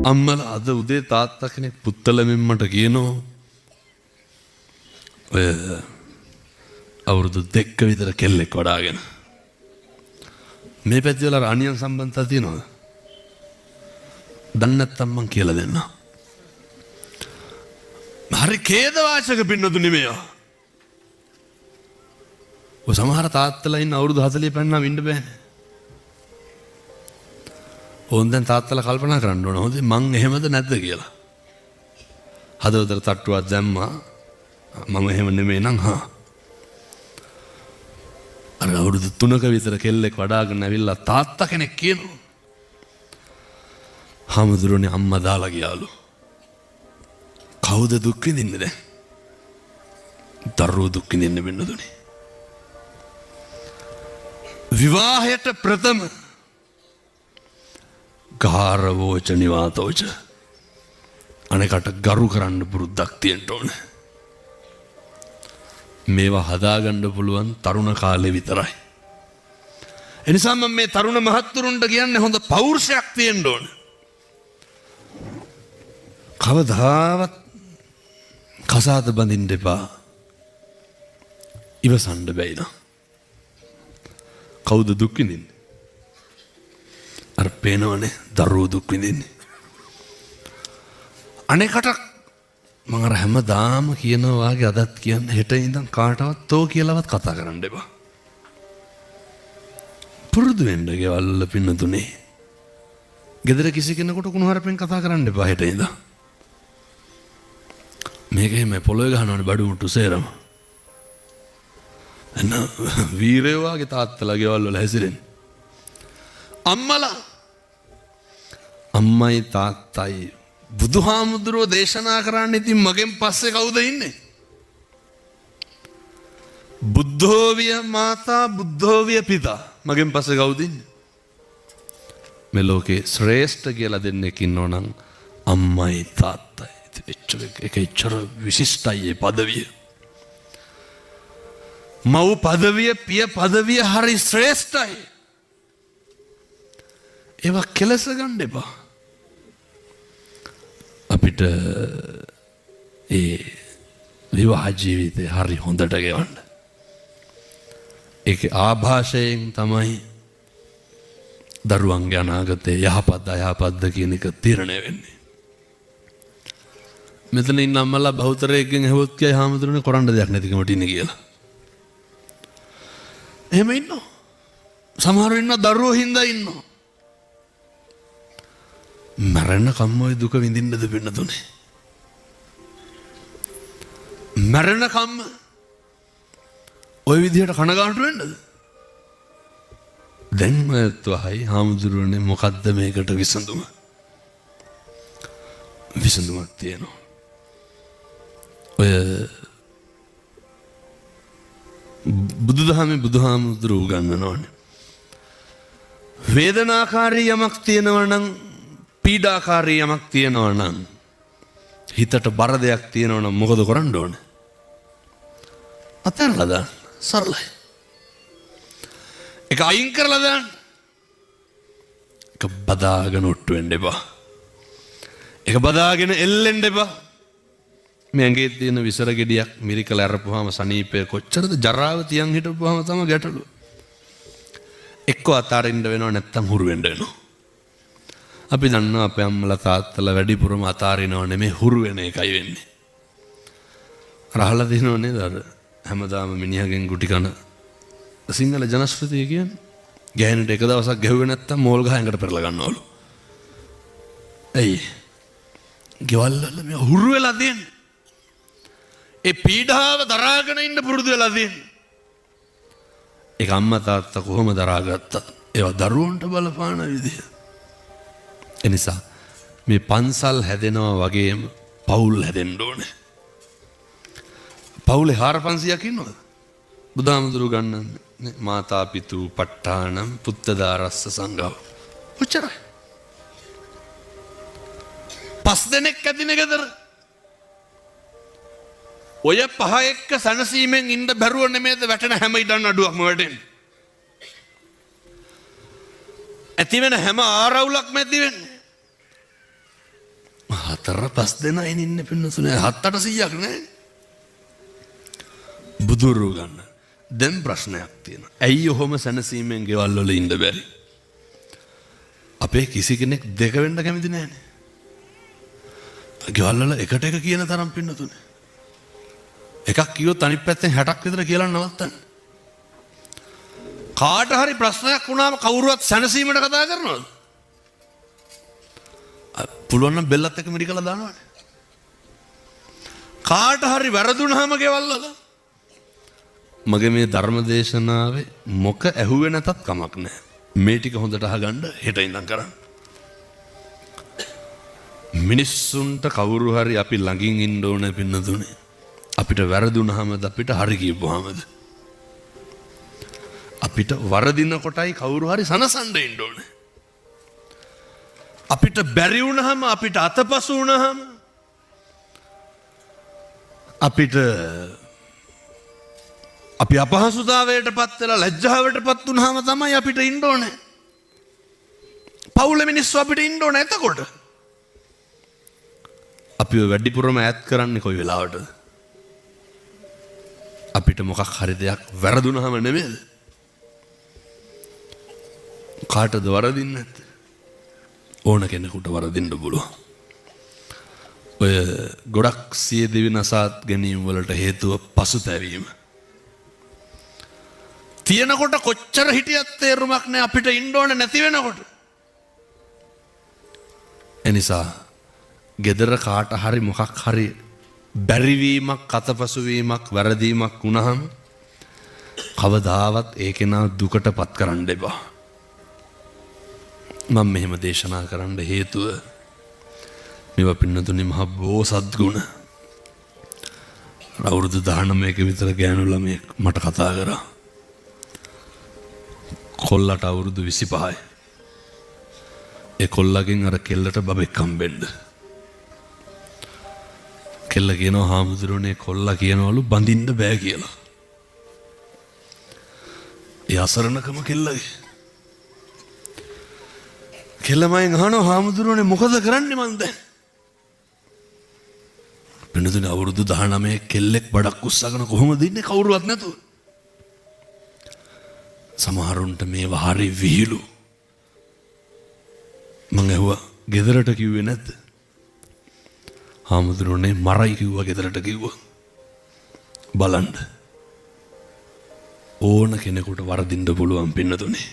අම්මලා අද උදේ තාත්තා කෙනෙක් පුත්තලමින් මට කියනවා ඔය අවුරුදු 2ක විතර කෙල්ලෙක් වඩාගෙන මේ පැත්තේ වල අනියන් සම්බන්ධතා තියෙනවද? දන්නේ නැත්තම් මං කියලා දෙන්නම්. හරි ඛේදවාචක පින්නතුනි මේවා. ඔය සමහර තාත්තලා ඉන්න අවුරුදු 40 පෙන්නා වින්න බෑනේ. ඕන් දැන් තාත්තලා කල්පනා කරන්න ඕන හොඳේ මං එහෙමද නැද්ද කියලා. හදවතට තට්ටුවක් දැම්මා මම එහෙම නෙමෙයි නං හා. අර අවුරුදු 3ක විතර කෙල්ලෙක් වඩාගෙන ඇවිල්ලා තාත්තා කෙනෙක් කියනවා. හාමුදුරනේ අම්මා දාලා ගියාලු. කවුද දුක් විඳින්නේ දැන්? දරුවෝ දුක් විඳින්න වෙන්නදුනේ. විවාහයට ප්‍රථම ගාරවෝච නිවාතෝච අනෙකට ගරු කරන්න පුරුද්දක් තියෙන්න ඕන. මේවා හදාගන්න පුළුවන් තරුණ කාලේ විතරයි. එනිසා මම මේ තරුණ මහත්තුරුන්ට කියන්නේ හොඳ පෞරුෂයක් තියෙන්න ඕන. කවදාවත් කසාද බඳින්න එපා. ඉවසන්න බැයි නම්. කවුද දුක් විඳින්නේ? අර පේනවනේ දරුවෝ දුක් විඳින්නේ. අනේකට මම අර හැමදාම කියනවා වාගේ අදත් කියන්න හෙට ඉඳන් කාටවත් තෝ කියලාවත් කතා කරන්න එපා. පුරුදු වෙන්න ගෙවල් වල පින්නතුනේ. ගෙදර කිසි කෙනෙකුට කුණුහරුපෙන් කතා කරන්න එපා හෙට ඉඳන්. මේකේ මේ පොළොවේ ගහනවනේ බඩු මුට්ටු සේරම. එන්න වීරයෝ වාගේ තාත්තලා ගෙවල් වල හැසිරෙන්නේ. අම්මයි තාත්තයි බුදුහාමුදුරුවෝ දේශනා කරන්නේ ඉතින් මගෙන් පස්සේ කවුද ඉන්නේ? බුද්ධෝවිය මාතා බුද්ධෝවිය පිතා මගෙන් පස්සේ කවුද ඉන්නේ? මේ ලෝකේ ශ්‍රේෂ්ඨ කියලා දෙන්නෙක් ඉන්නෝ නම් අම්මයි තාත්තයි. එච්චර විශිෂ්ටයි ඒ පදවිය. මව් පදවිය පිය පදවිය හරි ශ්‍රේෂ්ඨයි. ඒවා කෙලස ගන්න එපා. අපිට ඒ විවාහ ජීවිතේ හරි හොඳට ගෙවන්න. ඒකේ ආభాෂයෙන් තමයි දරුවන්ගේ අනාගතේ යහපත් අයහපත්ද කියන එක තීරණය වෙන්නේ. මෙතන ඉන්න අම්මලා බහුතරයෙන් ඇහුවොත් කියයි හාමුදුරනේ කරන්න දෙයක් නැතිකමට ඉන්නේ කියලා. එහෙම ඉන්නෝ. සමහරව ඉන්න දරුවෝ හින්දා ඉන්නෝ. මරණ කම්ම ඔය දුක විඳින්නද වෙන්නතුනේ. මරණ කම්ම ඔය විදිහට කනගාටු වෙන්නද? දැන් මතවයි හාමුදුරනේ මොකද්ද මේකට විසඳුම? විසඳුමක් තියෙනවා. ඔය බුදුදහමේ බුදුහාමුදුරුවෝ උගන්වනවානේ. වේදනාකාරී යමක් තියෙනවා නම් පීඩාකාරී යමක් තියෙනවා නම් හිතට බර දෙයක් තියෙනවා නම් මොකද කරන්න ඕනේ? අතහැරලා දාන්න. සරලයි. ඒක අයින් කරලා දාන්න. ඒක බදාගෙන ඔට්ටු වෙන්න එපා. ඒක බදාගෙන එල්ලෙන්න එපා. මේ ඇඟේ තියෙන විසර ගෙඩියක් මිරිකලා අරපුවාම සනීපය කොච්චරද? ජරාව තියන් හිටපුවාම තමයි ගැටලුව. එක්ක අතාරින්න වෙනව නැත්තම් හුරු වෙන්න වෙනවා. අපි දන්නවා අපේ අම්මලා තාත්තලා වැඩිපුරම අතාරිනව නෙමෙයි හුරු වෙන එකයි වෙන්නේ. රහලා දිනව නේද අර හැමදාම මිනිහගෙන් ගුටි කන සිංහල ජනශ්‍රුතිය කියන්නේ. ගෑනුට එක දවසක් ගැහුවේ නැත්තම් මෝල් ගහ ඇඟට පෙරලා ගන්නවලු. ඇයි? ගෙවල් වල මේ හුරු වෙලා දෙන්නේ. ඒ පීඩාව දරාගෙන ඉන්න පුරුදු වෙලා දෙන්නේ. ඒක අම්මා තාත්තා කොහොම දරාගත්තත් ඒවා දරුවන්ට බලපාන විදිය. එනිසා මේ පන්සල් හැදෙනවා වගේම පවුල් හැදෙන්න ඕනේ. පවුලේ 400ක් ඉන්නවද? බුදුහාමුදුරු ගන්නන්නේ මාතා පිතු පට්ඨානම් පුත්තදාරස්ස සංඝව. ඔච්චරයි. 5 දෙනෙක් ඇතිනේ ගෙදර. ඔය 5 එක්ක සනසීමෙන් ඉන්න බැරුව නෙමෙයිද වැටෙන හැම ඉඩම් අඩුවක්ම වැටෙන්නේ. ඇති වෙන හැම ආරවුලක්ම ඇති වෙන්නේ. හතර පස් දෙනා ඉන්න පින්නතුනේ 7-800ක් නෑ. බුදුරු ගන්න. දැන් ප්‍රශ්නයක් තියෙනවා. ඇයි ඔහොම සැනසීමෙන් ගෙවල් වල ඉන්න බැරි? අපේ කිසි කෙනෙක් දෙක වෙන්න කැමති නෑනේ. ගෙවල් වල එකට එක කියන තරම් පින්නතුනේ. එකක් කිව්වොත් අනිත් පැත්තෙන් 60ක් විතර කියලා නවත්තන්න. කාට හරි ප්‍රශ්නයක් වුණාම කවුරුවත් සැනසීමට කතා කරනවද? පුළුවන් නම් බෙල්ලත් එක මිරිකලා දානවනේ. කාට හරි වැරදුනහම ගෙවල් වල මගේ මේ ධර්ම දේශනාවේ මොක ඇහුවේ නැතත් කමක් නැහැ. මේ ටික හොඳට අහගන්න හෙට ඉඳන් කරන්න. මිනිස්සුන්ට කවුරු හරි අපි ළඟින් ඉන්න ඕනේ පින්නතුනේ. අපිට වැරදුනහමද අපිට හරි කියපුවාමද? අපිට වරදින කොටයි කවුරු හරි සනසන්න ඉන්න ඕනේ. අපිට බැරි වුණාම අපිට අතපසු වුණාම අපිට අපි අපහසුතාවයටපත් වෙලා ලැජ්ජාවටපත් වුණාම තමයි අපිට ඉන්න ඕනේ. පවුලේ මිනිස්සු අපිට ඉන්න ඕනේ. එතකොට අපි වැඩිපුරම ඈත් කරන්නේ කොයි වෙලාවටද? අපිට මොකක් හරි දෙයක් වැරදුනහම නෙමෙයිද? කාටද වරදින්නේ නැත්තේ? ඕන කෙනෙකුට වරදින්න පුළුවන්. ඔය ගොඩක් සිය දිවි නසාත් ගැනීම වලට හේතුව පසුතැවීම. තියෙනකොට කොච්චර හිටියත් තේරුමක් නැහැ අපිට ඉන්න ඕනේ නැති වෙනකොට. එනිසා gedara කාට හරි මොකක් හරි බැරිවීමක් අතපසුවීමක් වැරදීමක් වුණාම කවදාවත් ඒක නා දුකටපත් කරන්න එපා. මම මෙහෙම දේශනා කරන්න හේතුව මේවා පින්නතුනේ මහ බෝසත් ගුණ. අවුරුදු 19ක විතර ගෑනු ළමයෙක් මට කතා කරා. කොල්ලට අවුරුදු 25යි. ඒ කොල්ලගෙන් අර කෙල්ලට බබෙක් හම්බෙන්න. කෙල්ල කියනවා හාමුදුරනේ කොල්ලා කියනවලු බඳින්න බෑ කියලා. ඒ අසරණකම කෙල්ලගේ. කෙල්ලමෙන් අහනවා හාමුදුරනේ මොකද කරන්නේ මන් දැන්? වෙනදුනේ අවුරුදු 19 කෙල්ලෙක් බඩක් උස්සගෙන කොහොමද ඉන්නේ කවුරුවත් නැතුව? සමහරුන්ට මේවා හරි විහිළු. මං ඇහුවා ගෙදරට කිව්වේ නැද්ද? හාමුදුරනේ මරයි කිව්වා ගෙදරට කිව්වා. බලන්න. ඕන කෙනෙකුට වරදින්න පුළුවන් පින්නතුනේ.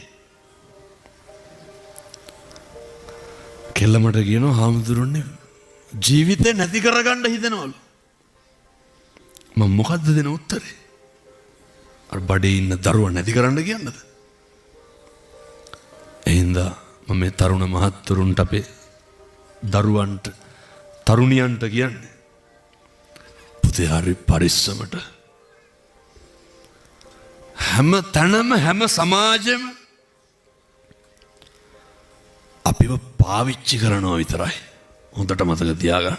කෙල්ලමට කියනවා හාමුදුරනේ ජීවිතේ නැති කරගන්න හිතනවලු. මම මොකද්ද දෙන උත්තරේ? අර බඩේ ඉන්න දරුවා නැති කරන්න කියන්නද? එහෙනම් මම මේ තරුණ මහත්තුරුන්ට අපේ දරුවන්ට තරුණියන්ට කියන්නේ පුතේ හරි පරිස්සමට හැම තැනම හැම සමාජෙම අපිව පාවිච්චි කරනවා විතරයි. හොඳට මතක තියාගන්න.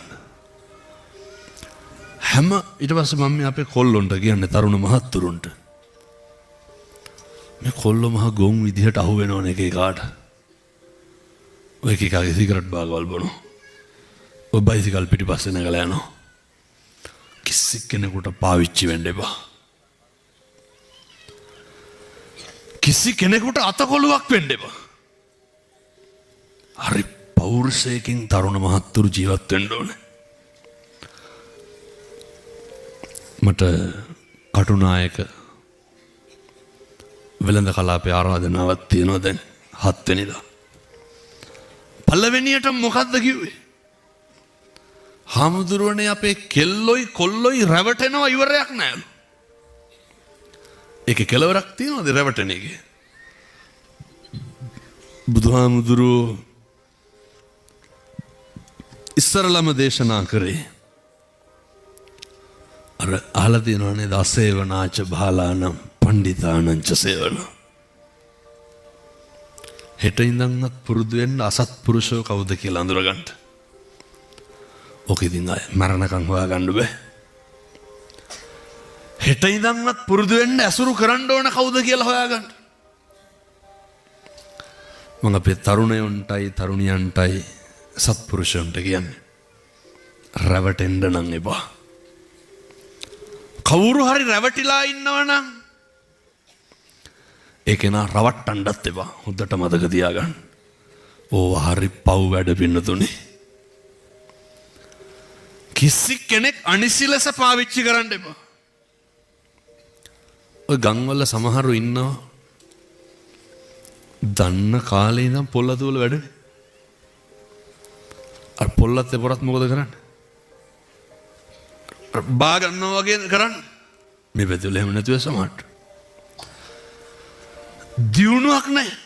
හැම ඊට පස්සේ මම අපේ කොල්ලොන්ට කියන්නේ තරුණ මහත්තුරුන්ට මේ කොල්ලෝ මහ ගොන් විදිහට අහු වෙනවනේ එක එකාට. ඔය එකකාගේ සිගරට් බාගවල් බොනවා. ඔය බයිසිකල් පිටිපස්සේ නැගලා යනවා. කිසි කෙනෙකුට පාවිච්චි වෙන්න එපා. කිසි කෙනෙකුට අතකොළුවක් වෙන්න එපා. හරි පෞරුෂයකින් තරුණ මහත්තුරු ජීවත් වෙන්න ඕනේ. මට කටුනායක වෙළඳ කලාපේ ආරාධනාවක් තියෙනවා දැන් 7 වෙනිදා. පළවෙනියට මොකද්ද කිව්වේ? හාමුදුරුවනේ අපේ කෙල්ලොයි කොල්ලොයි රැවටෙනවා ඉවරයක් නෑලු. ඒකේ කෙලවරක් තියෙනවද රැවටෙන එකේ? බුදුහාමුදුරුවෝ ඉස්සරලම දේශනා කරේ අර අහලා තියෙනවනේ දසේවනාච බාලානම් පණ්ඩිතානංච සේවන. හෙට ඉඳන්වත් පුරුදු වෙන්න අසත්පුරුෂෝ කවුද කියලා අඳුරගන්න. ඔක ඉතින් අය මරණකම් හොයාගන්න බෑ. හෙට ඉඳන්වත් පුරුදු වෙන්න ඇසුරු කරන්න ඕන කවුද කියලා හොයාගන්න. මම අපේ තරුණයන්ටයි තරුණියන්ටයි සත්පුරුෂයන්ට කියන්නේ රැවටෙන්න නම් එපා. කවුරු හරි රැවටිලා ඉන්නවනම් ඒක නා රවට්ටන්නත් එපා. හොඳට මතක තියාගන්න. ඕව හරි පව් වැඩ පින්නතුනේ. කිසි කෙනෙක් අනිසි ලෙස පාවිච්චි කරන්න එපා. ඔය ගම්වල සමහරු ඉන්නවා දන්න කාලේ ඉඳන් පොල්ලතුවල වැඩනේ. අර පොල්ලත් එපොරත් මොකද කරන්නේ? බා ගන්නවා වගේ කරන්නේ. මේ පැතිවල එහෙම නැතුව සමහරට. දියුණුවක් නැහැ.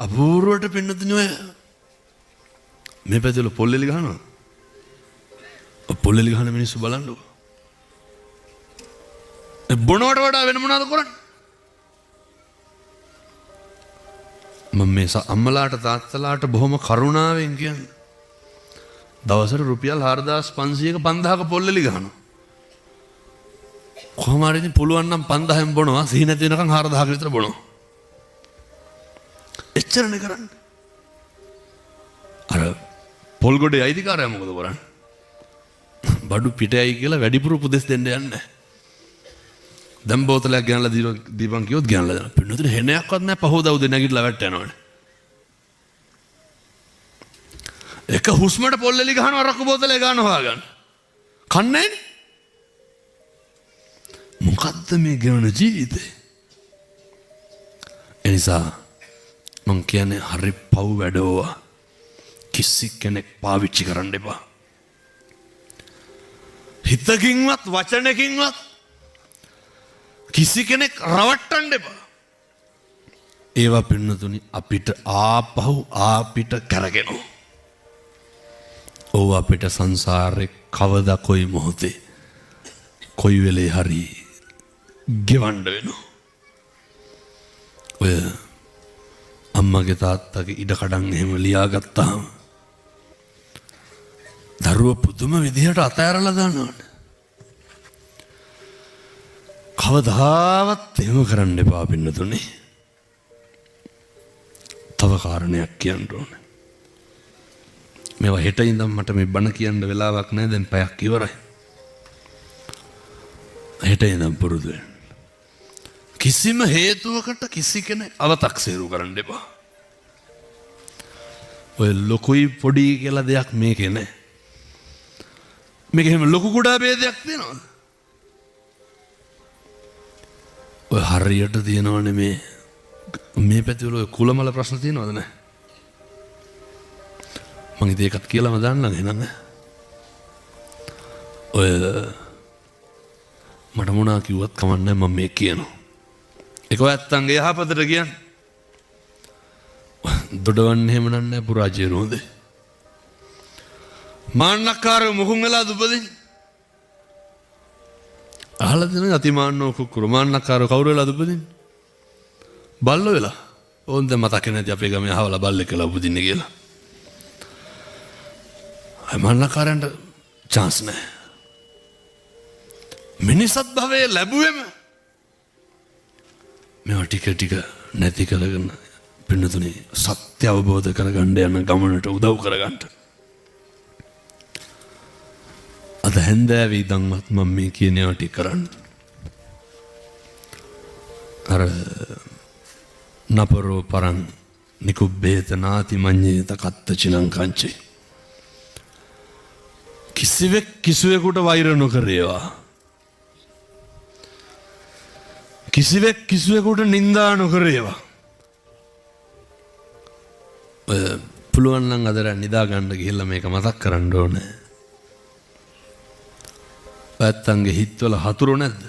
අපූර්වට පින්නතුනේ ඔය මේ පැතිවල පොල්ලෙලි ගහනවා. පොල්ලෙලි ගහන මිනිස්සු බලන්නකො. බොනවට වඩා වෙන මොනවද කරන්නේ? මම මේ අම්මලාට තාත්තලාට බොහොම කරුණාවෙන් කියන්නේ. දවසට රුපියල් 4500ක 5000ක පොල්ලෙලි ගහනවා. කොහොම හරි ඉතින් පුළුවන් නම් 5000න් බොනවා. සිහි නැති වෙනකන් 4000ක විතර බොනවා. එච්චරනේ කරන්නේ. අර පොල් ගොඩේ අයිතිකාරයා මොකද කරන්නේ? බඩු පිටයයි කියලා වැඩිපුර උපදෙස් දෙන්න යන්නේ නැහැ. දැන් බෝතලයක් ගෙනල්ලා දීපන් කිව්වොත් ගෙනල්ලා දෙනවා. පින්නතුනේ හෙනයක්වත් නැහැ පහෝදා උදේ නැගිටලා වැට්ට යනවනේ. එක හුස්මට පොල්ලෙලි ගහනවා රක්කු බෝතලේ ගන්න හොයාගන්න. කන්නේ නේ? මොකද්ද මේ ගෙවන ජීවිතේ? එනිසා මං කියන්නේ හරි පව් වැඩෝවා. කිසි කෙනෙක් පාවිච්චි කරන්න එපා. හිතකින්වත් වචනකින්වත් කිසි කෙනෙක් රවට්ටන්න එපා. ඒවා පින්නතුනි අපිට ආපිට කරගෙනවා. ඕව අපිට සංසාරේ කවදා කොයි මොහොතේ කොයි වෙලේ හරි ගෙවන්න වෙනවා. ඔය අම්මගේ තාත්තගේ ඉඩකඩම් එහෙම ලියාගත්තාම දරුවා පුදුම විදිහට අතෑරලා දානවනේ. කවදාවත් එහෙම කරන්න එපා පින්නතුනේ. තව කාරණයක් කියන්න ඕනේ. මේවා හෙට ඉඳන් මට මේ බණ කියන්න වෙලාවක් නැහැ. දැන් පැයක් ඉවරයි. හෙට ඉඳන් පුරුදු වෙන්න. කිසිම හේතුවකට කිසි කෙනෙක් අවතක්සේරු කරන්න එපා. ඔය ලොකුයි පොඩි කියලා දෙයක් මේකේ නැහැ. මේක එහෙම ලොකු කුඩා ભેදයක් තියෙනවද? ඔය හරියට තියෙනවනේ මේ පැතිවල ඔය කුලමල ප්‍රශ්න තියෙනවද නැහැ? මං ඉතින් ඒකත් කියලාම දාන්නම් එහෙනම්. ඔය මට මොනා කිව්වත් කමන්නේ මම මේ කියනවා. ඒක ඔයත්තන්ගේ යහපතට කියන්නේ. දොඩවන්නේ එහෙම නන්නේ පුරාජය නෝදේ. මාන්නකාරව මුහුන් වෙලා දුපදින්. අහලා දෙන අතිමාන්නෝ කුකුරු මාන්නකාරව කවුරු වෙලා දුපදින්? බල්ලෝ වෙලා. ඕන් දැන් මතක නැති අපේ ගමේ අහවලා බල්ලෙක් කියලා උපදින්නේ කියලා. මාන්නකාරයන්ට chance නැහැ. මිනිසත් භවයේ ලැබුවෙම මේවා ටික නැති කරගෙන පින්නතුනේ සත්‍ය අවබෝධ කරගන්න යන ගමනට උදව් කරගන්න. අද හැන්දෑවේ ඉඳන්වත් මම මේ කියන ඒවා ටික කරන්න. අර නපරෝ පරං නිකුබ්බේත නාති මඤ්ඤේත කත්ත චිනං කංචේ. කිසිවෙක් කිසිවෙකුට වෛර නොකරේවා. කිසිවෙක් කිසිවෙකුට නින්දා නොකරේවා. පුළුවන් නම් අද නිදා ගන්න ගිහිල්ලා මේක මතක් කරන්න ඕනේ. පැත්තන්ගේ හිතවල හතුරු නැද්ද?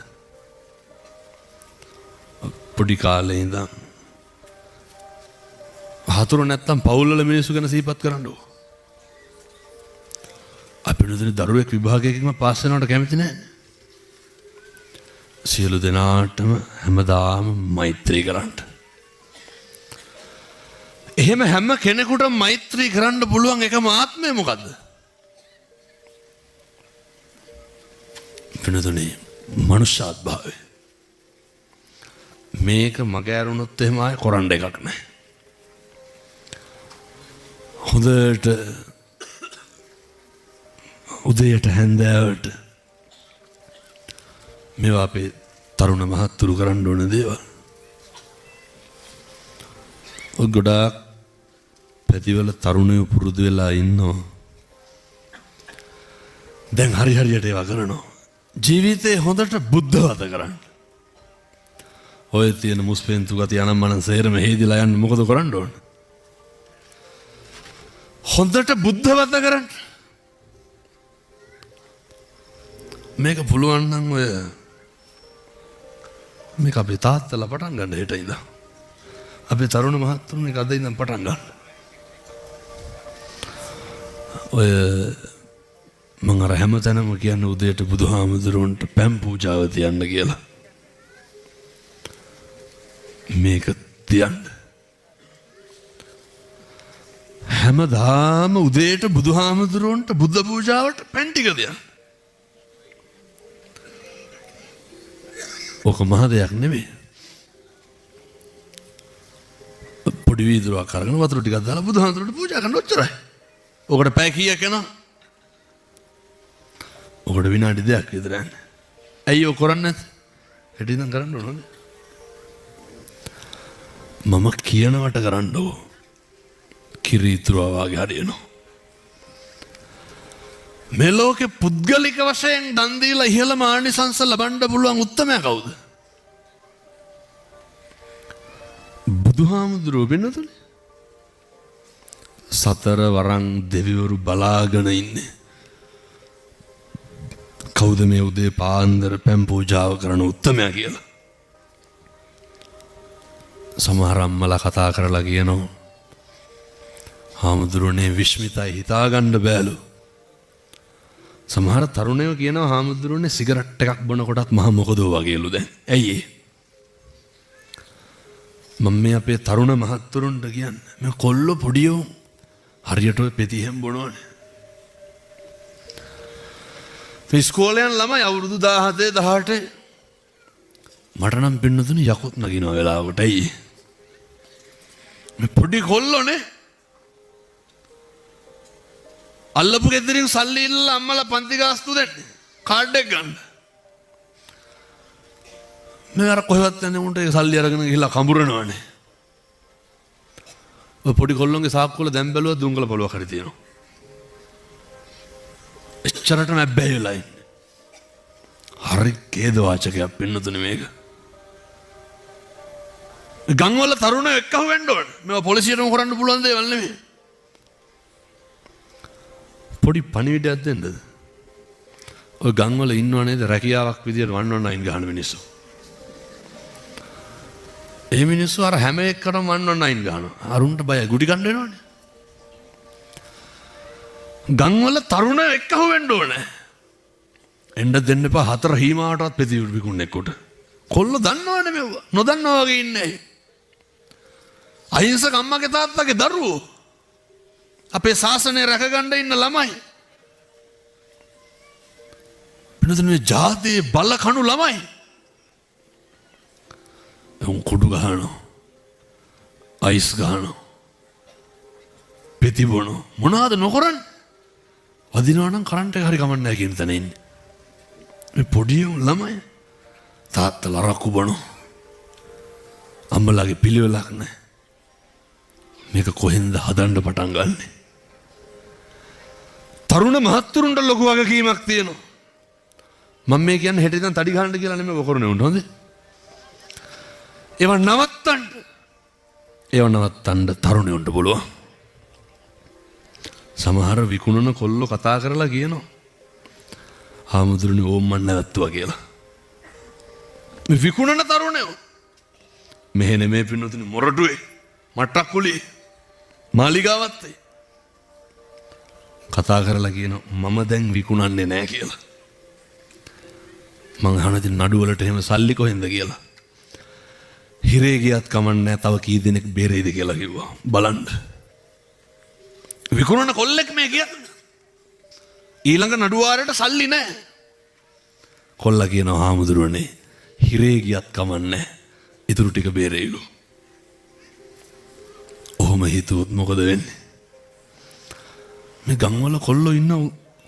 පොඩි කාලේ ඉඳන් හතුරු නැත්තම් පවුල් වල මිනිස්සු ගැන සිහිපත් කරන්න ඕන. අපේ දරුවෙක් විභාගයකින්ම පාස් වෙනවට කැමති නැහැ. සියලු දෙනාටම හැමදාම මෛත්‍රී කරන්න. එහෙම හැම කෙනෙකුට මෛත්‍රී කරන්න පුළුවන් එකම ආත්මය මොකද්ද? පිනතුනේ මනුෂ්‍යාත්භාවය. මේක මගෑරුණොත් එහෙම ආයෙ කරන්න එකක් නැහැ. උදේට හැන්දෑවට මේවා අපේ තරුණ මහත්තුරු කරන්න ඕන දේවල්. ඔය ගොඩාක් පැතිවල තරුණයෝ පුරුදු වෙලා ඉන්නවා. දැන් හරියට ඒවා කරනවා. ජීවිතේ හොඳට බුද්ධවත කරන්න. ඔය තියෙන මුස්පෙන්තු ගතිය අනම්මනම් සේරම හේදිලා යන්න මොකද කරන්න ඕන? හොඳට බුද්ධවත කරන්න. මේක පුළුවන් නම් ඔය මේක අපේ තාත්තලා පටන් ගන්න හෙට ඉඳන්. අපේ තරුණ මහත්තුන් මේක අද ඉඳන් පටන් ගන්න. ඔය මම අර හැමතැනම කියන්නේ උදේට බුදුහාමුදුරුවන්ට පැම් පූජාව තියන්න කියලා. මේක තියන්න. හැමදාම උදේට බුදුහාමුදුරුවන්ට බුද්ධ පූජාවට පැන් ටික තියන්න. ඕක මහ දෙයක් නෙමෙයි. පොඩි වීදුරුවක් අරගෙන වතුර ටිකක් දාලා බුදුහාමුදුරුවන්ට පූජා කරන්න ඔච්චරයි. ඕකට පැය කීයක් යනවා? ඔකට විනාඩි 2ක් විතර යන්නේ. ඇයි ඔය කරන්නේ නැත්? හෙට ඉඳන් කරන්න ඕනද? මම කියනවට කරන්න ඕ. කිරීතුරුවා වගේ හරියනවා. මේ ලෝකේ පුද්ගලික වශයෙන් දන් දීලා ඉහළම ආනිසංස ලබන්න පුළුවන් උත්තමයා කවුද? බුදුහාමුදුරුවෝ වෙනතුනේ. සතර වරන් දෙවිවරු බලාගෙන ඉන්නේ. කවුද මේ උදේ පාන්දර පැම් පූජාව කරන උත්තමයා කියලා? සමහර අම්මලා කතා කරලා කියනවා හාමුදුරුවනේ විශ්මිතයි හිතාගන්න බෑලු. සමහර තරුණයෝ කියනවා හාමුදුරුවනේ සිගරට් එකක් බොනකොටත් මහ මොකදෝ වගේලු දැන්. ඇයි ඒ? මම මේ අපේ තරුණ මහත්තුරුන්ට කියන්නේ මේ කොල්ලෝ පොඩියෝ හරියට ඔය පෙතිහෙම් බොනවනේ. ඉස්කෝලේ යන ළමයි අවුරුදු 17 18 මට නම් පින්නතුනේ යකුත් නගිනවා වෙලාවකට. ඇයි මේ පොඩි කොල්ලෝනේ අල්ලපු ගෙදරින් සල්ලි ඉල්ලලා අම්මලා පන්ති ගාස්තු දෙන්නේ කාඩ් එක ගන්න. මේ අර කොහෙවත් යන්නේ උන්ට ඒ සල්ලි අරගෙන ගිහලා කඹරනවනේ. ඔය පොඩි කොල්ලොන්ගේ සාක්කුවල දැන් බැලුවා දුංගල පොලුවක් හරි තියෙනවා. එච්චරටම බැහැ වෙලා ඉන්නේ. හරි කේද වාචකයක් පින්නතුනේ මේක. ගම්වල තරුණයෝ එක්කහුව වෙන්න ඕන. මේවා පොලිසියටම කරන්න පුළුවන් දේවල් නෙමෙයි. පොඩි පණිවිඩයක් දෙන්නද? ඔය ගම්වල ඉන්නව නේද රැකියාවක් විදියට 119 ගහන මිනිස්සු. ඒ මිනිස්සු අර හැම එකකටම 119 ගහනවා. අරුන්ට බයයි ගුටි ගන්න වෙනවනේ. ගම්වල තරුණයෝ එක්කහුව වෙන්න ඕනේ. එන්න දෙන්න එපා හතර හීමාවටවත් පෙති විකුණෙකුට. කොල්ලෝ දන්නවනේ මේව. නොදන්නවා වගේ ඉන්නේ. අහිංසක අම්මගේ තාත්තගේ දරුවෝ. අපේ ශාසනය රැකගන්න ඉන්න ළමයි. පින්නතුනේ ජාතියේ බල කණු ළමයි. උන් කුඩු ගහනවා. අයිස් ගහනවා. පෙති බොනවා. මොනවාද නොකරන්නේ? වදිනවා නම් කරන්ට් එක හරි කමන්නේ නැහැ කියන තැන ඉන්නේ. මේ පොඩි ළමයි තාත්තලා රක්කු බොනවා. අම්මලාගේ පිළිවෙලක් නැහැ. මේක කොහෙන්ද හදන්න පටන් ගන්නෙ? තරුණ මහත්තුරුන්ට ලොකු වගකීමක් තියෙනවා. මම මේ කියන්නේ හෙට ඉඳන් තඩි ගහන්න කියලා නෙමෙයි ඔය කරන්නේ උන්ට හොඳේ. ඒව නවත්තන්න තරුණයන්ට පුළුවන්. සමහර විකුණන කොල්ලෝ කතා කරලා කියනවා හාමුදුරනේ ඕම් මන් නැවතුවා කියලා. මේ විකුණන තරුණයෝ මෙහෙ නෙමෙයි පින්නතුනේ මොරටුවේ මට්ටක්කුලේ මාලිගාවත්තේ කතා කරලා කියනවා මම දැන් විකුණන්නේ නැහැ කියලා. මං අහන ඉතින් නඩුවලට එහෙම සල්ලි කොහෙන්ද කියලා. හිරේ ගියත් කමන්නේ තව කී දෙනෙක් බේරෙයිද කියලා කිව්වා. බලන්න. විකුණන කොල්ලෙක් මේ කියන්නේ. ඊළඟ නඩුවාරයට සල්ලි නැහැ. කොල්ලා කියනවා හාමුදුරුවනේ හිරේ ගියත් කමන්නේ ඉතුරු ටික බේරෙයිලු. ඔහොම හිතුවොත් මොකද වෙන්නේ? මේ ගම්වල කොල්ලෝ ඉන්න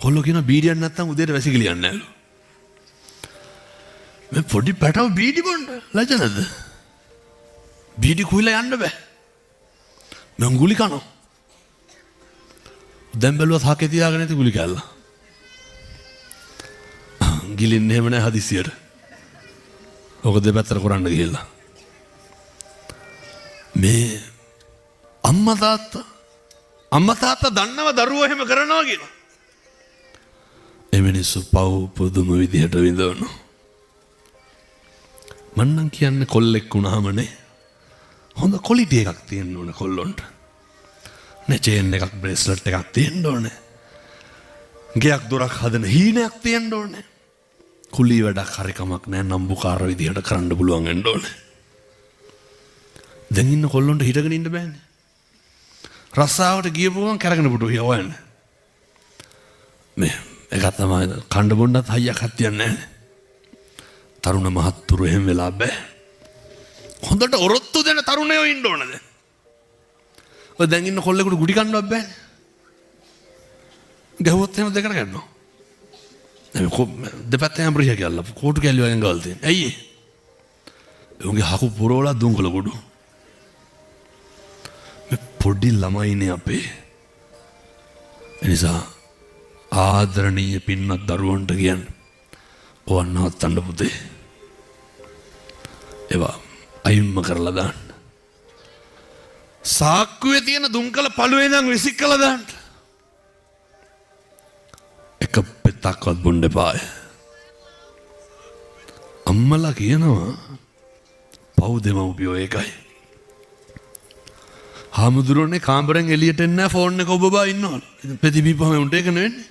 කොල්ලෝ කියන බීඩියක් නැත්තම් උදේට වැසිකිලියන්නේ නැලු. මේ පොඩි පැටව බීඩි බොන්න ලජනද? බීඩි කුයිලා යන්න බෑ. මං ගුලි කනවා. දැන් බැලුවත් හකේ තියාගෙන ඉති ගුලි කැල්ල. ගිලින්නේ එහෙම නැහැ හදිසියට. ඔක දෙපැත්තට කරන්න ගිහිල්ලා. මේ අම්මා තාත්තා දන්නව දරුවෝ එහෙම කරනවා කියලා. ඒ මිනිස්සු පව් පුදුම විදිහට විඳවනවා. මන්නම් කියන්නේ කොල්ලෙක් වුණාමනේ හොඳ ක්වොලිටි එකක් තියෙන්න ඕනේ කොල්ලොන්ට. නේ චේන් එකක් බ්‍රේස්ලට් එකක් තියෙන්න ඕනේ. ගයක් දොරක් හදන හීනයක් තියෙන්න ඕනේ. කුලී වැඩක් හරි කමක් නැහැ නම්බුකාර විදිහට කරන්න පුළුවන් වෙන්න ඕනේ. දැන් ඉන්න කොල්ලොන්ට හිටගෙන ඉන්න බෑනේ. රස්සාවට ගියපු ගමන් කරගෙන පුටු යවන්නේ. මේ එක තමයි කණ්ඩ බොන්නත් හයියක් හත්තියක් නැහැ. තරුණ මහත්තුරු එහෙම වෙලා බෑ. හොඳට ඔරොත්තු දෙන තරුණයෝ ඉන්න ඕනද? ඔය දැන් ඉන්න කොල්ලෙකුට ගුටි කන්නවත් බෑනේ. ගහුවොත් එහෙම දෙකට ගන්නවා. දෙපැත්තෙන් අම්බරිය කියලා කෝටු කැලිය වගේ ගාල් තියෙන. ඇයි ඒ? උන්ගේ හකු පුරවලා දුංගල ගොඩු. මේ පොඩි ළමයිනේ අපේ. එනිසා ආදරණීය පින්වත් දරුවන්ට කියන්නේ ඕවන් නවත්තන්න පුතේ. ඒවා අයින්ම කරලා දාන්න. සාක්කුවේ තියෙන දුම්කල පළුවේ ඉඳන් විසිකලා දාන්න. එක පෙත්තක්වත් බොන්න එපාය. අම්මලා කියනවා පව් දෙමව්පියෝ ඒකයි. හාමුදුරුවනේ කාමරෙන් එළියට එන්නේ නැහැ ෆෝන් එක ඔබ බා ඉන්නවලු. ප්‍රතිබීපම උන්ට ඒක නෙවෙන්නේ.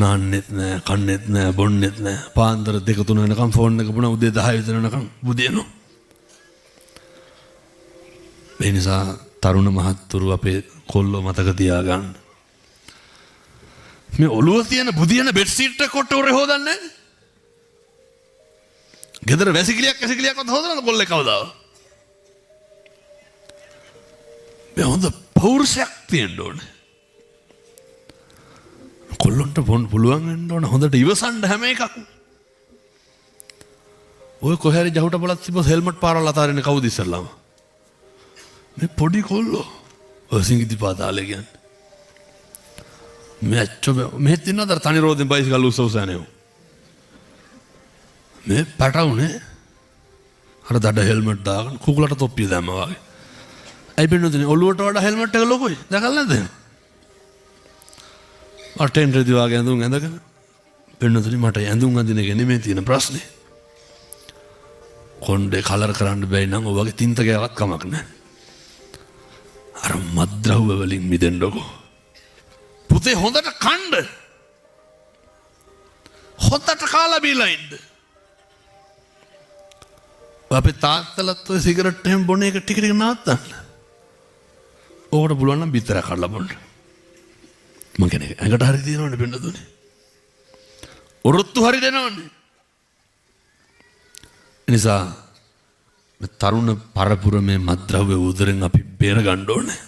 නාන්නෙත් නෑ කන්නෙත් නෑ බොන්නෙත් නෑ පාන්දර 2-3 වෙනකම් ෆෝන් එක පුණා උදේ 10 විතර වෙනකම් බුදියනවා. ඒ නිසා තරුණ මහත්තුරු අපේ කොල්ලෝ මතක තියාගන්න. මේ ඔළුව තියෙන බුදියන බෙඩ් සීට් එක කොට උරේ හොදන්නේ නැහැ. ගෙදර වැසිකිලියක්වත් හොදනවද කොල්ලේ කවදාව? මේ හොඳ පෞරුෂයක් තියෙන්න ඕනේ. කොල්ලොන්ට පොන් පුළුවන් වෙන්න ඕන හොඳට ඉවසන්න හැම එකක්ම. ඔය කොහේ හරි ජහුට බලත් තිබ්බොත් හෙල්මට් පාරවල් අතාරින්න කවුද ඉස්සල්ලාම? මේ පොඩි කොල්ලෝ. ඔය සිංගිති පාතාලේ කියන්නේ. මේ අච්චෝ මෙහෙත් ඉන්නවද තනි රෝදෙන් බයිසිකල් උස්සවස යන්නේ. මේ පැටවුනේ. අර දඩ හෙල්මට් දාගෙන කුකුලට තොප්පිය දැම්මා වගේ. ඇයි බෙන්නොදනේ ඔළුවට වඩා හෙල්මට් එක ලොකුයි. දැකලා නැද්ද? අටෙන් රෙදි වගේ ඇඳුම් ඇඳගෙන බෙන්නොදනේ මට ඇඳුම් අඳින එක නෙමෙයි තියෙන ප්‍රශ්නේ. කොණ්ඩේ කලර් කරන්න බැයි නම් ඔය වගේ තින්ත ගෑවක් කමක් නැහැ. අර මද්ද්‍රව්‍ය වලින් මිදෙන්නකෝ. පුතේ හොඳට කන්න. හොඳට කාලා බීලා ඉන්න. අපේ තාත්තලත් ඔය සිගරට් එහෙම බොන එක ටික ටික නවත්තන්න. ඕකට පුළුවන් නම් බිත්තරයක් කඩලා බොන්න. මං කියන්නේ ඇඟට හරි දිනවනේ බෙන්න දුන්නේ. ඔරොත්තු හරි දෙනවනේ. නිසා තරුණ පරපුර මේ මද්ද්‍රව්‍ය උදරෙන් අපි බේර ගන්න ඕනේ.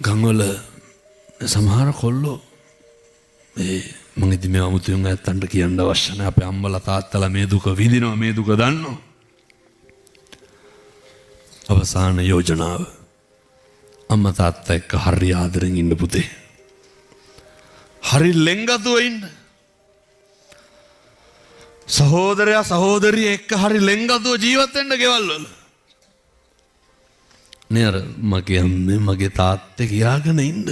ගම්වල සමහර කොල්ලෝ මම ඉතින් මේ අමුතුවෙන් ඇත්තන්ට කියන්න අවශ්‍ය නැහැ. අපේ අම්මලා තාත්තලා මේ දුක විඳිනවා මේ දුක දන්නවා. අවසාන යෝජනාව අම්මා තාත්තා එක්ක හරි ආදරෙන් ඉන්න පුතේ. හරි ලෙන්ගතුව ඉන්න. සහෝදරයා සහෝදරිය එක්ක හරි ලෙන්ගතුව ජීවත් වෙන්න ගෙවල් වල. නේ අර මගේ අම්මේ මගේ තාත්තේ කියාගෙන ඉන්න.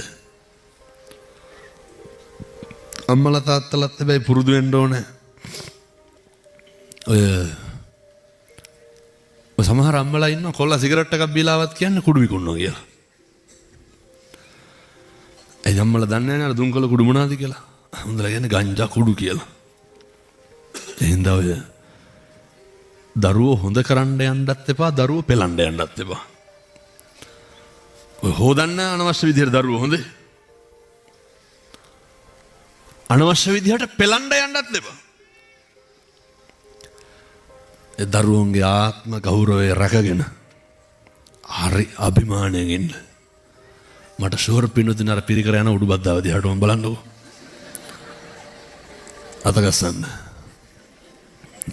අම්මලා තාත්තලාත් හැබැයි පුරුදු වෙන්න ඕනේ. ඔය සමහර අම්මලා ඉන්නවා කොල්ලා සිගරට් එකක් බීලාවත් කියන්නේ කුඩු විකුණනවා කියලා. ඒ අම්මලා දන්නේ නැහැ අර දුම්කල කුඩු මොනවාද කියලා. හොඳලා කියන්නේ ගංජා කුඩු කියලා. එහෙනම් ඔය දරුවෝ හොඳ කරන්න යන්නත් එපා දරුවෝ පෙලන්න යන්නත් එපා. ඔය හොදන්න අනවශ්‍ය විදිහට දරුවෝ හොඳේ. අනවශ්‍ය විදිහට පෙලන්න යන්නත් එපා. ඒ දරුවන්ගේ ආත්ම ගෞරවය රැකගෙන හරි අභිමානයෙන් ඉන්න. මට ෂුවර් පින්නතුනි අර පිරිකර යන උඩු බද්දාව දිහාට මම බලන්නකෝ. අතගස්සන්න.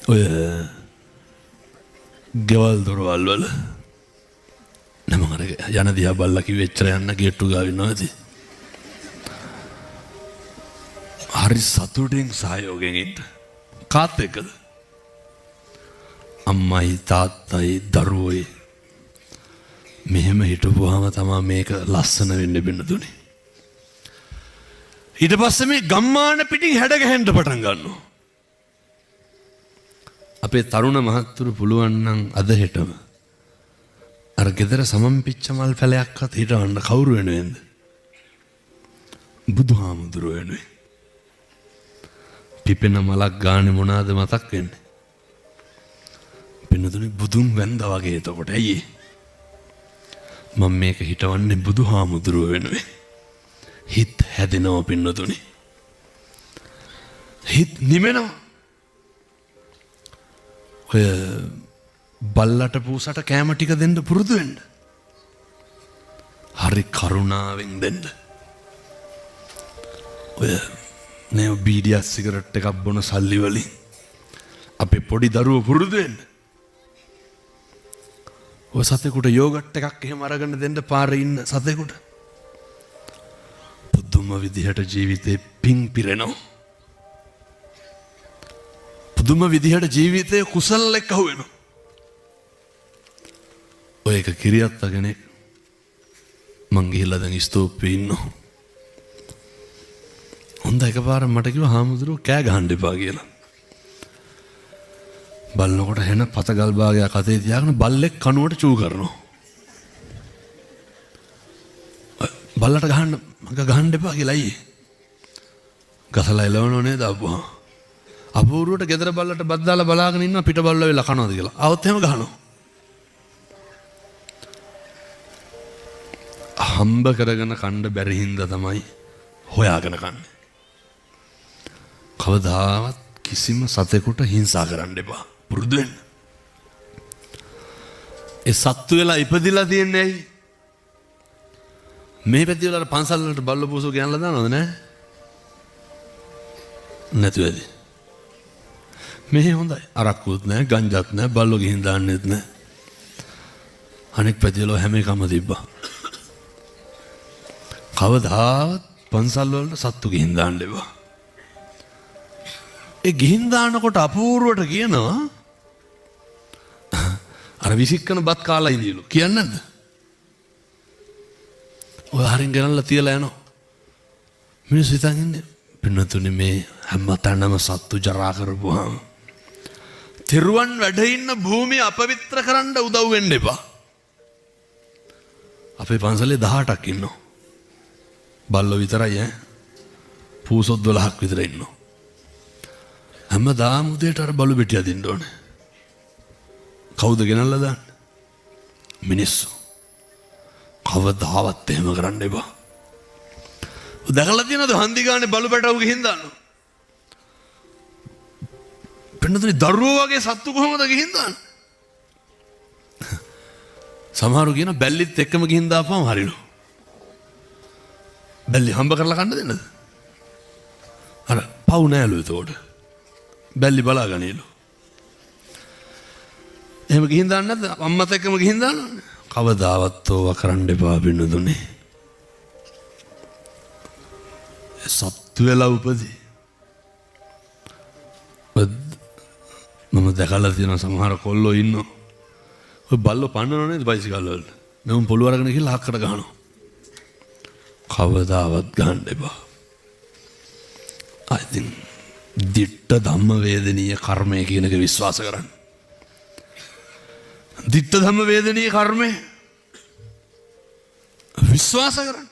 ඔය ගෙවල් දොරවල් වල නම අර යන දිහා බල්ලා කිව්ව එච්චර යන්න ගේට්ටු ගාව ඉන්නවා ඇති. හරි සතුටින් සහයෝගයෙන් ඉන්න. කාත් එක්කද? අම්මයි තාත්තයි දරුවෝයි මෙහෙම හිටපුවාම තමයි මේක ලස්සන වෙන්නේ බින්නතුනේ. ඊට පස්සේ මේ ගම්මාන පිටින් හැඩ ගැහෙන්න පටන් ගන්නවා. අපේ තරුණ මහත්තුරු පුළුවන් නම් අද හෙටම අර ගෙදර සමම්පිච්ච මල් පැලයක්වත් හිටවන්න කවුරු වෙනුවෙන්ද? බුදුහාමුදුරුවෝ වෙනුවෙන්. පිපෙන මලක් ගානේ මොනවාද මතක් වෙන්නේ? පින්නතුනේ බුදුන් වැන්දා වගේ. එතකොට ඇයි මම මේක හිටවන්නේ බුදුහාමුදුරුවෝ වෙනුවෙන්. හිත හැදෙනවා පින්නතුනේ. හිත නිමෙනවා. ඔය බල්ලට පූසට කෑම ටික දෙන්න පුරුදු වෙන්න. හරි කරුණාවෙන් දෙන්න. ඔය නේ බීඩියක් සිගරට් එකක් බොන සල්ලි වලින් අපේ පොඩි දරුවෝ පුරුදු වෙන්න. ඔය සතෙකුට යෝගට් එකක් එහෙම අරගෙන දෙන්න පාරේ ඉන්න සතෙකුට පුදුම විදිහට ජීවිතේ පිං පිරෙනවා. පුදුම විදිහට ජීවිතේ කුසල එක්ක වෙනවා. ඔය එක කිරියත්ත කෙනෙක් මං ගිහිල්ලා දැන් ස්තූපේ ඉන්නවා. හොඳ එකපාර මට කිව්වා හාමුදුරුවෝ කෑ ගහන්න එපා කියලා. බලනකොට හෙන පතගල් භාගයක් අතේ තියාගෙන බල්ලෙක් කනුවට චූ කරනවා. බල්ලට ගහන්න එපා කියලා අයියේ. ගසලා එලවනෝ නේද අපුවා. අපූරුවට ගෙදර බල්ලට බත් දාලා බලාගෙන ඉන්නවා පිට බල්ල වෙලා කනවාද කියලා. આવොත් එහෙම ගහනවා. හම්බ කරගෙන කන්න බැරි හින්දා තමයි හොයාගෙන කන්නේ. කවදාවත් කිසිම සතෙකුට හිංසා කරන්න එපා. පුරුදු වෙන්න. ඒ සත්තු වෙලා ඉපදිලා තියන්නේ ඇයි? මේ පැති වල පන්සල් වලට බල්ල පූසෝ ගෙනල්ලා දානවද නැහැ? නැතු ඇති. මෙහි හොඳයි. අරක්කුත් නැහැ, ගංජාත් නැහැ, බල්ලෝ ගිහින් දාන්නෙත් නැහැ. අනෙක් පැති වල හැම එකම තිබ්බා. කවදාවත් පන්සල් වලට සත්තු ගිහින් දාන්න එපා. ඒ ගිහින් දානකොට අපූර්වට කියනවා අර විසික්කන බත් කාලා ඉඳීලු. කියන්නේ නැද්ද? ඔය හරින් ගෙනල්ලා තියලා යනවා. මිනිස්සු හිතන් ඉන්නේ පින්නතුනේ මේ හැම තැනම සත්තු ජරා කරපුවාම තිරුවන් වැඩ ඉන්න භූමිය අපවිත්‍ර කරන්න උදව් වෙන්න එපා. අපේ පන්සලේ 18ක් ඉන්නවා. බල්ලෝ විතරයි ඈ. පූසොත් 12ක් විතර ඉන්නවා. හැමදාම උදේට අර බලු බෙටිය දෙන්න ඕනේ. කවුද ගෙනල්ලා දාන්නේ? මිනිස්සු. කවදාවත් එහෙම කරන්න එපා. දැකලා තියෙනවද හන්දි ගානේ බලු බැටව ගිහින් දානවා? පින්නතුනි දරුවෝ වගේ සත්තු කොහොමද ගිහින් දාන්නේ? සමහරු කියන බැල්ලිත් එක්කම ගිහින් දාපුවම හරිනු. බැල්ලි හම්බ කරලා කන්න දෙන්නද? අර පව් නෑලු ඒතකොට. බැල්ලි බලාගන්නේලු. එහෙම ගිහින් දාන්න නැද්ද? අම්මත් එක්කම ගිහින් දානවනේ. කවදාවත් ඕවා කරන්න එපා පින්නතුනේ. සත්තු වෙලා උපදී. මම දැකලා තියෙන සමහර කොල්ලෝ ඉන්නවා. ඔය බල්ලෝ පන්නනව නේද බයිසිකල් වල. මෙවුන් පොළු අරගෙන ගිහලා හක්කට ගහනවා. කවදාවත් ගන්න එපා. I think දිට්ඨ ධම්ම වේදනීය කර්මය කියන එක විශ්වාස කරන්න. දිට්ඨ ධම්ම වේදනීය කර්මය විශ්වාස කරන්න.